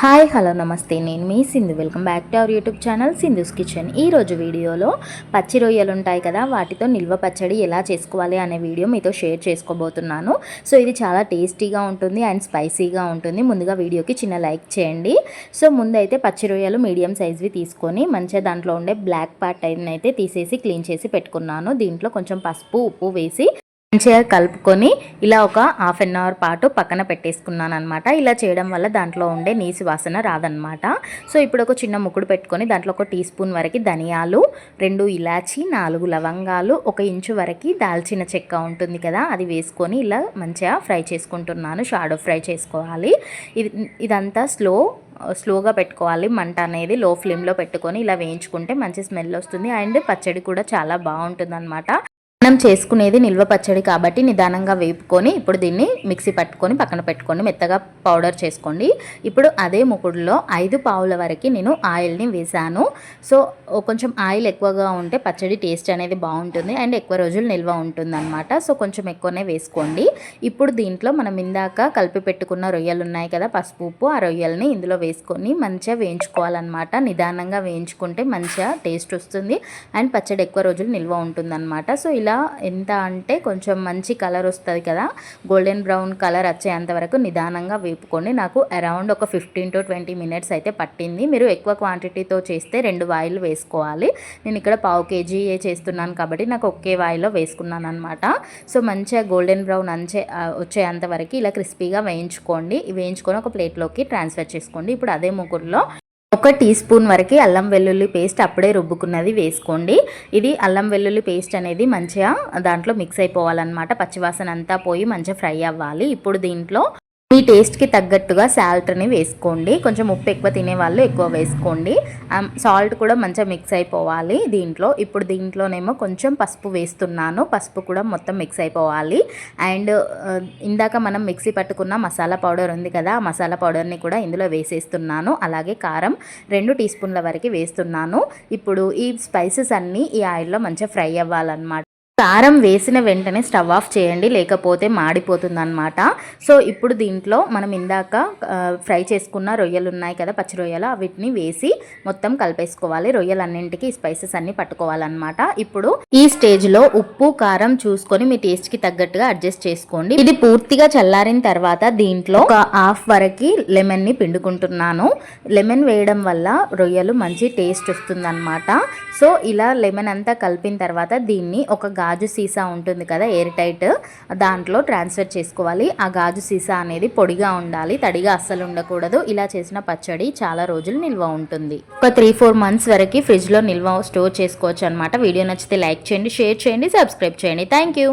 Hi hello నమస్తే, నేను మీ Sindhu. Welcome back to our YouTube channel Sindhu's kitchen. ఈరోజు వీడియోలో పచ్చి రొయ్యలు ఉంటాయి కదా, వాటితో నిల్వ పచ్చడి ఎలా చేసుకోవాలి అనే వీడియో మీతో షేర్ చేసుకోబోతున్నాను. సో ఇది చాలా టేస్టీగా ఉంటుంది అండ్ స్పైసీగా ఉంటుంది. ముందుగా వీడియోకి చిన్న లైక్ చేయండి. సో ముందైతే పచ్చి రొయ్యలు మీడియం సైజ్వి తీసుకొని మంచిగా దాంట్లో ఉండే బ్లాక్ పార్ట్ అయితే తీసేసి క్లీన్ చేసి పెట్టుకున్నాను. దీంట్లో కొంచెం పసుపు ఉప్పు వేసి మంచిగా కలుపుకొని ఇలా ఒక హాఫ్ అన్ అవర్ పాటు పక్కన పెట్టేసుకున్నాను అనమాట. ఇలా చేయడం వల్ల దాంట్లో ఉండే నీసు వాసన రాదనమాట. సో ఇప్పుడు ఒక చిన్న ముక్కుడు పెట్టుకొని దాంట్లో ఒక టీ స్పూన్ వరకు ధనియాలు, 2 ఇలాచి, 4 లవంగాలు, 1 ఇంచు వరకు దాల్చిన చెక్క ఉంటుంది కదా, అది వేసుకొని ఇలా మంచిగా ఫ్రై చేసుకుంటున్నాను. షాడో ఫ్రై చేసుకోవాలి. ఇదంతా స్లోగా పెట్టుకోవాలి. మంట అనేది లో ఫ్లేమ్లో పెట్టుకొని ఇలా వేయించుకుంటే మంచి స్మెల్ వస్తుంది అండ్ పచ్చడి కూడా చాలా బాగుంటుంది అనమాట. మనం చేసుకునేది నిల్వ పచ్చడి కాబట్టి నిదానంగా వేపుకొని ఇప్పుడు దీన్ని మిక్సీ పట్టుకొని పక్కన పెట్టుకొని మెత్తగా పౌడర్ చేసుకోండి. ఇప్పుడు అదే ముకుడులో 5 పావుల వరకు నేను ఆయిల్ని వేసాను. సో కొంచెం ఆయిల్ ఎక్కువగా ఉంటే పచ్చడి టేస్ట్ అనేది బాగుంటుంది అండ్ ఎక్కువ రోజులు నిల్వ ఉంటుంది అనమాట. సో కొంచెం ఎక్కువనే వేసుకోండి. ఇప్పుడు దీంట్లో మనం ఇందాక కలిపి పెట్టుకున్న రొయ్యలు ఉన్నాయి కదా, పసుపు ఉప్పు, ఆ రొయ్యల్ని ఇందులో వేసుకొని మంచిగా వేయించుకోవాలన్నమాట. నిదానంగా వేయించుకుంటే మంచిగా టేస్ట్ వస్తుంది అండ్ పచ్చడి ఎక్కువ రోజులు నిల్వ ఉంటుందన్నమాట. సో ఇలా ఎంత అంటే కొంచెం మంచి కలర్ వస్తుంది కదా, గోల్డెన్ బ్రౌన్ కలర్ వచ్చేంత వరకు నిదానంగా వేపుకోండి. నాకు అరౌండ్ ఒక 15 to 20 మినిట్స్ అయితే పట్టింది. మీరు ఎక్కువ క్వాంటిటీతో చేస్తే 2 వాయిలు వేసుకోవాలి. నేను ఇక్కడ పావు కేజీ చేస్తున్నాను కాబట్టి నాకు ఒకే వాయిలో వేసుకున్నాను అనమాట. సో మంచిగా గోల్డెన్ బ్రౌన్ వచ్చేంత వరకు ఇలా క్రిస్పీగా వేయించుకోండి. వేయించుకొని ఒక ప్లేట్లోకి ట్రాన్స్ఫర్ చేసుకోండి. ఇప్పుడు అదే ముగ్గురులో 1 టీ స్పూన్ వరకు అల్లం వెల్లుల్లి పేస్ట్ అప్పుడే రుబ్బుకున్నది వేసుకోండి. ఇది అల్లం వెల్లుల్లి పేస్ట్ అనేది మంచిగా దాంట్లో మిక్స్ అయిపోవాలన్నమాట. పచ్చివాసన అంతా పోయి మంచిగా ఫ్రై అవ్వాలి. ఇప్పుడు దీంట్లో మీ టేస్ట్కి తగ్గట్టుగా సాల్ట్ని వేసుకోండి. కొంచెం ఉప్పు ఎక్కువ తినే వాళ్ళు ఎక్కువ వేసుకోండి. సాల్ట్ కూడా మంచిగా మిక్స్ అయిపోవాలి దీంట్లో. ఇప్పుడు దీంట్లోనేమో కొంచెం పసుపు వేస్తున్నాను. పసుపు కూడా మొత్తం మిక్స్ అయిపోవాలి. అండ్ ఇందాక మనం మిక్సీ పట్టుకున్న మసాలా పౌడర్ ఉంది కదా, ఆ మసాలా పౌడర్ని కూడా ఇందులో వేసేస్తున్నాను. అలాగే కారం 2 టీ స్పూన్ల వరకు వేస్తున్నాను. ఇప్పుడు ఈ స్పైసెస్ అన్నీ ఈ ఆయిల్లో మంచిగా ఫ్రై అవ్వాలన్నమాట. కారం వేసిన వెంటనే స్టవ్ ఆఫ్ చేయండి, లేకపోతే మాడిపోతుంది అనమాట. సో ఇప్పుడు దీంట్లో మనం ఇందాక ఫ్రై చేసుకున్న రొయ్యలు ఉన్నాయి కదా, పచ్చి రొయ్యలు, వీటిని వేసి మొత్తం కలిపేసుకోవాలి. రొయ్యలన్నింటికి స్పైసెస్ అన్ని పట్టుకోవాలన్నమాట. ఇప్పుడు ఈ స్టేజ్లో ఉప్పు కారం చూసుకొని మీ టేస్ట్కి తగ్గట్టుగా అడ్జస్ట్ చేసుకోండి. ఇది పూర్తిగా చల్లారిన తర్వాత దీంట్లో ఒక హాఫ్ వరకు లెమన్ని పిండుకుంటున్నాను. లెమన్ వేయడం వల్ల రొయ్యలు మంచి టేస్ట్ వస్తుందన్నమాట. సో ఇలా లెమన్ అంతా కలిపిన తర్వాత దీన్ని ఒక గాజు సీసా ఉంటుంది కదా, ఎయిర్ టైట్, దాంట్లో ట్రాన్స్ఫర్ చేసుకోవాలి. ఆ గాజు సీసా అనేది పొడిగా ఉండాలి, తడిగా అస్సలు ఉండకూడదు. ఇలా చేసిన పచ్చడి చాలా రోజులు నిల్వ ఉంటుంది. ఒక 3-4 మంత్స్ వరకు ఫ్రిడ్జ్లో నిల్వ స్టోర్ చేసుకోవచ్చు అనమాట. వీడియో నచ్చితే లైక్ చేయండి, షేర్ చేయండి, సబ్స్క్రైబ్ చేయండి. Thank you.